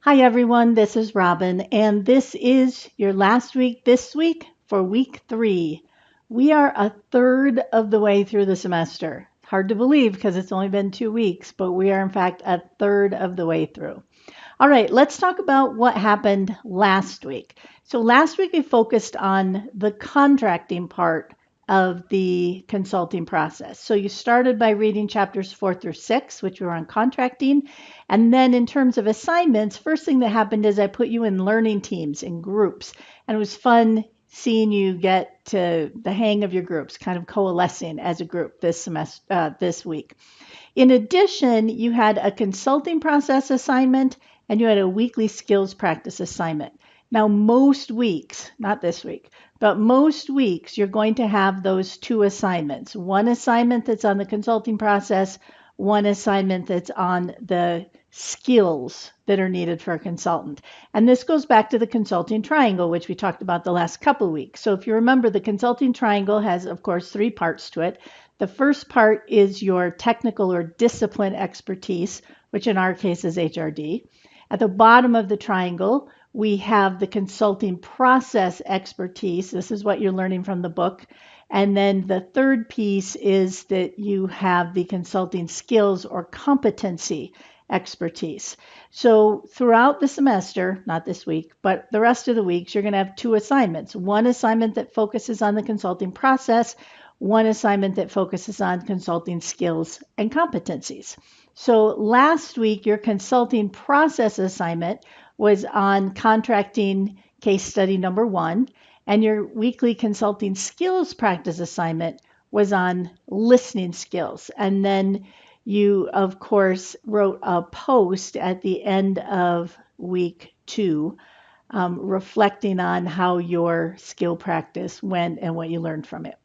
Hi, everyone. This is Robin, and this is your last week this week for week 3. We are a third of the way through the semester. Hard to believe because it's only been 2 weeks, but we are, in fact, a third of the way through. All right, let's talk about what happened last week. So, last week we focused on the contracting part of the consulting process. So, you started by reading chapters 4 through 6, which were on contracting. And then, in terms of assignments, first thing that happened is I put you in learning teams and groups. And it was fun seeing you get to the hang of your groups, kind of coalescing as a group this week. In addition, you had a consulting process assignment and you had a weekly skills practice assignment. Now, most weeks, not this week, but most weeks, you're going to have those two assignments. One assignment that's on the consulting process, one assignment that's on the skills that are needed for a consultant. And this goes back to the consulting triangle, which we talked about the last couple of weeks. So if you remember, the consulting triangle has, of course, 3 parts to it. The first part is your technical or discipline expertise, which in our case is HRD. At the bottom of the triangle, we have the consulting process expertise. This is what you're learning from the book. And then the third piece is that you have the consulting skills or competency expertise. So throughout the semester, not this week, but the rest of the weeks, you're going to have 2 assignments. One assignment that focuses on the consulting process, one assignment that focuses on consulting skills and competencies. So last week, your consulting process assignment was on contracting case study number 1, and your weekly consulting skills practice assignment was on listening skills. And then you, of course, wrote a post at the end of week 2 reflecting on how your skill practice went and what you learned from it.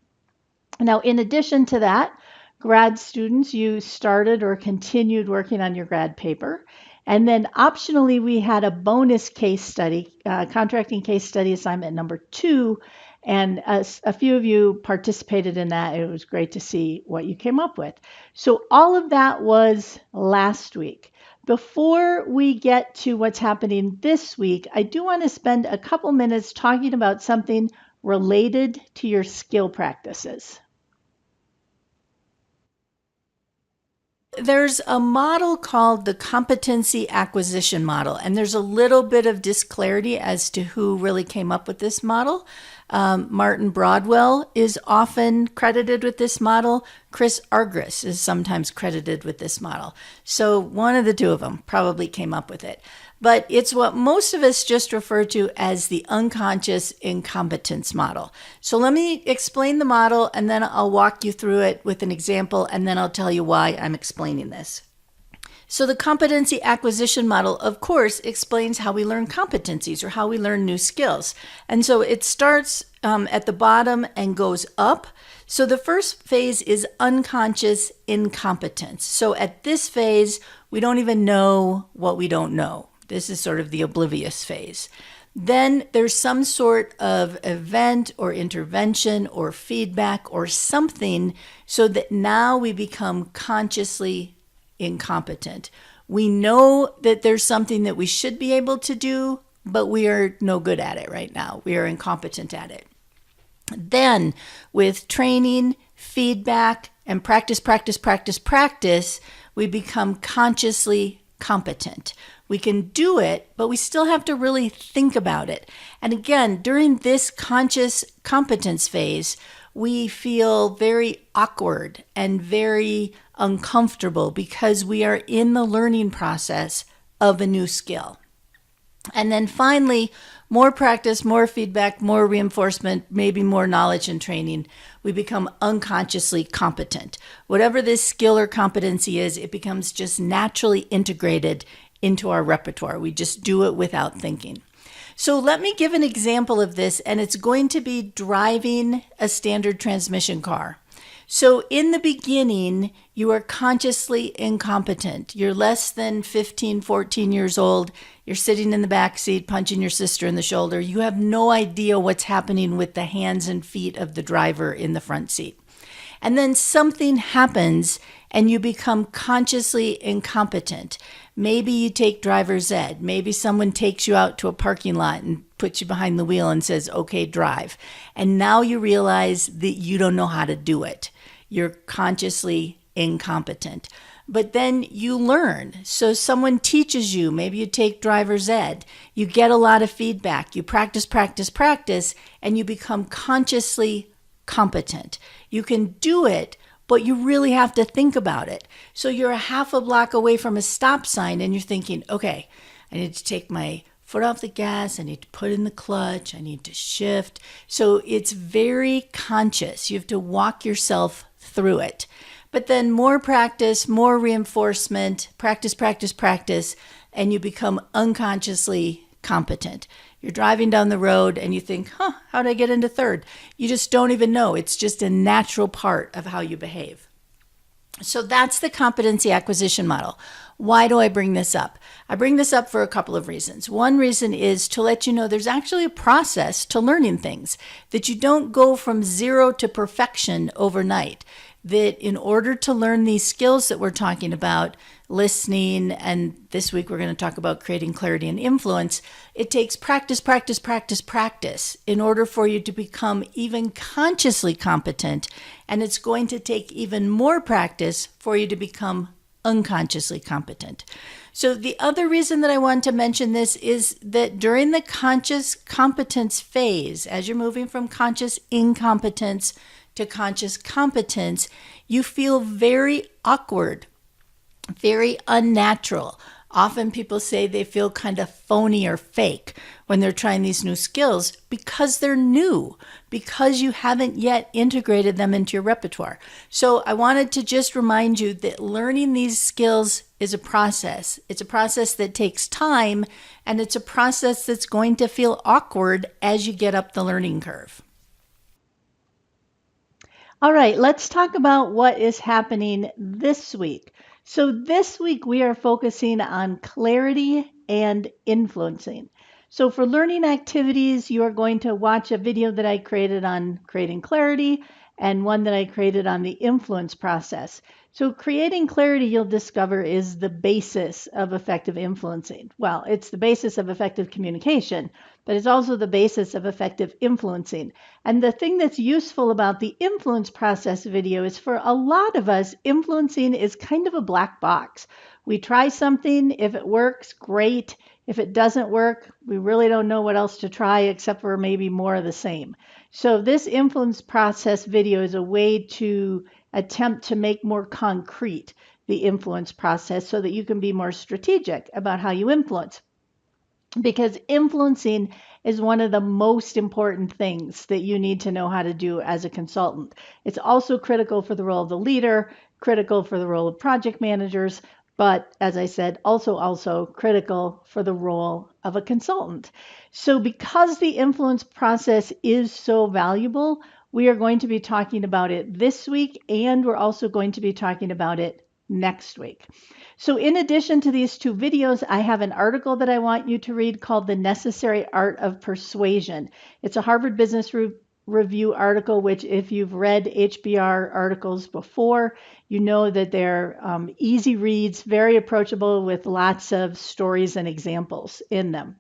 Now, in addition to that, grad students, you started or continued working on your grad paper. And then optionally, we had a bonus case study, contracting case study assignment number 2. And a few of you participated in that. It was great to see what you came up with. So all of that was last week. Before we get to what's happening this week, I do want to spend a couple minutes talking about something related to your skill practices. There's a model called the competency acquisition model, and there's a little bit of disclarity as to who really came up with this model. Martin Broadwell is often credited with this model. Chris Argyris is sometimes credited with this model. So one of the two of them probably came up with it. But it's what most of us just refer to as the unconscious incompetence model. So let me explain the model, and then I'll walk you through it with an example, and then I'll tell you why I'm explaining this. So the competency acquisition model, of course, explains how we learn competencies or how we learn new skills. And so it starts at the bottom and goes up. So the first phase is unconscious incompetence. So at this phase, we don't even know what we don't know. This is sort of the oblivious phase. Then there's some sort of event or intervention or feedback or something so that now we become consciously incompetent. We know that there's something that we should be able to do, but we are no good at it right now. We are incompetent at it. Then with training, feedback, and practice, we become consciously competent. We can do it, but we still have to really think about it. And again, during this conscious competence phase, we feel very awkward and very uncomfortable because we are in the learning process of a new skill. And then finally, more practice, more feedback, more reinforcement, maybe more knowledge and training, we become unconsciously competent. Whatever this skill or competency is, it becomes just naturally integrated into our repertoire. We just do it without thinking. So let me give an example of this, and it's going to be driving a standard transmission car. So in the beginning, you are consciously incompetent. You're less than 15, 14 years old. You're sitting in the back seat, punching your sister in the shoulder. You have no idea what's happening with the hands and feet of the driver in the front seat. And then something happens and you become consciously incompetent. Maybe you take driver's ed. Maybe someone takes you out to a parking lot and puts you behind the wheel and says, okay, drive. And now you realize that you don't know how to do it. You're consciously incompetent. But then you learn. So someone teaches you, maybe you take driver's ed, you get a lot of feedback, you practice, and you become consciously competent. You can do it, but you really have to think about it. So you're a half a block away from a stop sign and you're thinking, okay, I need to take my foot off the gas, I need to put in the clutch, I need to shift. So it's very conscious. You have to walk yourself through it. But then more practice, more reinforcement, practice, and you become unconsciously competent. You're driving down the road and you think, how'd I get into third? You just don't even know. It's just a natural part of how you behave. So that's the competency acquisition model. Why do I bring this up? I bring this up for a couple of reasons. One reason is to let you know there's actually a process to learning things, that you don't go from zero to perfection overnight. That in order to learn these skills that we're talking about, listening, and this week we're going to talk about creating clarity and influence, it takes practice in order for you to become even consciously competent, and it's going to take even more practice for you to become unconsciously competent. So the other reason that I want to mention this is that during the conscious competence phase, as you're moving from conscious incompetence to conscious competence, you feel very awkward, very unnatural. Often people say they feel kind of phony or fake when they're trying these new skills because they're new, because you haven't yet integrated them into your repertoire. So I wanted to just remind you that learning these skills is a process. It's a process that takes time, and it's a process that's going to feel awkward as you get up the learning curve. All right, let's talk about what is happening this week. So this week we are focusing on clarity and influencing. So for learning activities, you are going to watch a video that I created on creating clarity and one that I created on the influence process. So creating clarity, you'll discover, is the basis of effective influencing. Well, it's the basis of effective communication, but it's also the basis of effective influencing. And the thing that's useful about the influence process video is, for a lot of us, influencing is kind of a black box. We try something. If it works, great. If it doesn't work, we really don't know what else to try except for maybe more of the same. So this influence process video is a way to attempt to make more concrete the influence process so that you can be more strategic about how you influence. Because influencing is one of the most important things that you need to know how to do as a consultant. It's also critical for the role of the leader, critical for the role of project managers, but as I said, also critical for the role of a consultant. So because the influence process is so valuable, we are going to be talking about it this week, and we're also going to be talking about it next week. So in addition to these two videos, I have an article that I want you to read called The Necessary Art of Persuasion. It's a Harvard Business Review article, which if you've read HBR articles before, you know that they're easy reads, very approachable, with lots of stories and examples in them.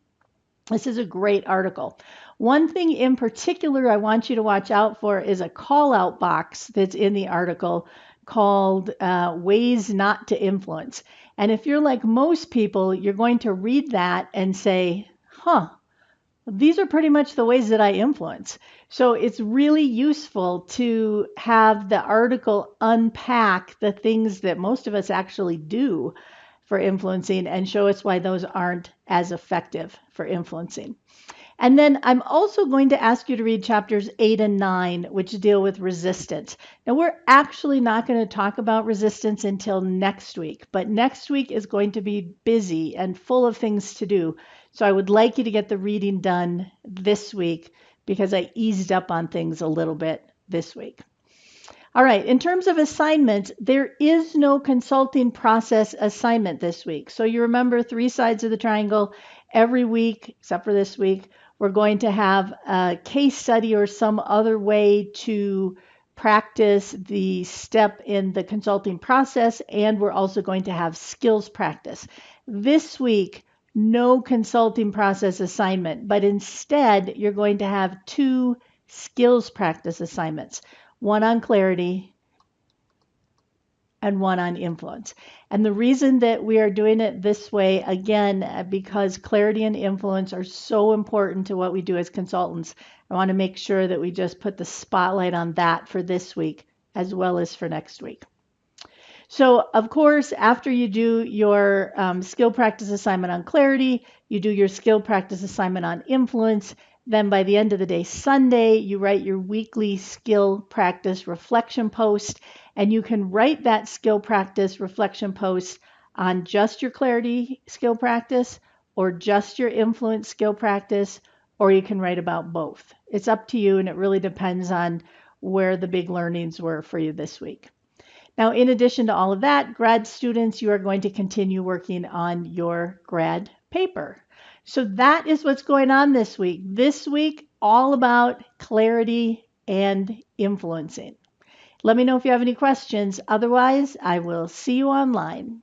This is a great article. One thing in particular I want you to watch out for is a call out box that's in the article called Ways Not to Influence. And if you're like most people, you're going to read that and say, these are pretty much the ways that I influence. So it's really useful to have the article unpack the things that most of us actually do for influencing and show us why those aren't as effective for influencing. And then I'm also going to ask you to read chapters 8 and 9, which deal with resistance. Now, we're actually not going to talk about resistance until next week, but next week is going to be busy and full of things to do. So I would like you to get the reading done this week because I eased up on things a little bit this week. All right, in terms of assignments, there is no consulting process assignment this week. So you remember 3 sides of the triangle. Every week, except for this week, we're going to have a case study or some other way to practice the step in the consulting process, and we're also going to have skills practice. This week, no consulting process assignment, but instead you're going to have 2 skills practice assignments, one on clarity and one on influence. And the reason that we are doing it this way, again, because clarity and influence are so important to what we do as consultants, I want to make sure that we just put the spotlight on that for this week as well as for next week. So, of course, after you do your skill practice assignment on clarity, you do your skill practice assignment on influence. Then by the end of the day, Sunday, you write your weekly skill practice reflection post, and you can write that skill practice reflection post on just your clarity skill practice or just your influence skill practice, or you can write about both. It's up to you, and it really depends on where the big learnings were for you this week. Now, in addition to all of that, grad students, you are going to continue working on your grad paper. So that is what's going on this week. This week, all about clarity and influencing. Let me know if you have any questions. Otherwise, I will see you online.